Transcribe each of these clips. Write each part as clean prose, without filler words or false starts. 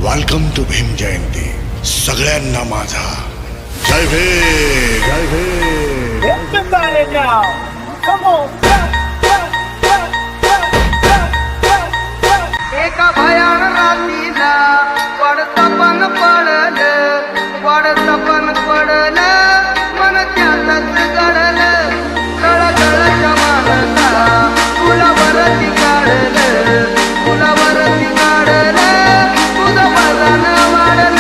Welcome to Bhim Jayanti. सगळ्यांना माझा जय भीम. जय भीम. एका भयान रात्रीला पडतपण पडल, पडतपण पडल, मन त्यातच गडल. कळकळच्या मानसा फुलावरती काढल, फुलावरती काढल, तुझं वजन वाढल,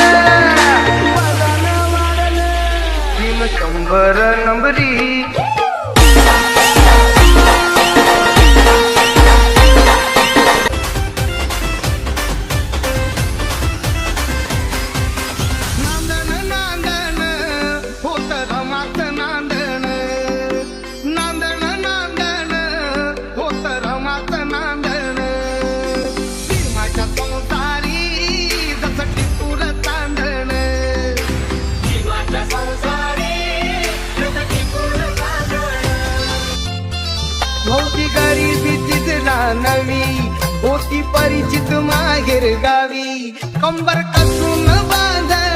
वजन वाढल. भीम 100 नंबरी. नांदण नांदण होत रमात नांदण, नांदण नांदण होत रमात नांदण. भीमाच्या संसारी जसं टिपूर तांदण, भीमाच्या संसारी जसं टिपूर तांदण. होती गरिबीचीच रानवी, होती परिचित माहेर गावी. कंबर कसून बांधली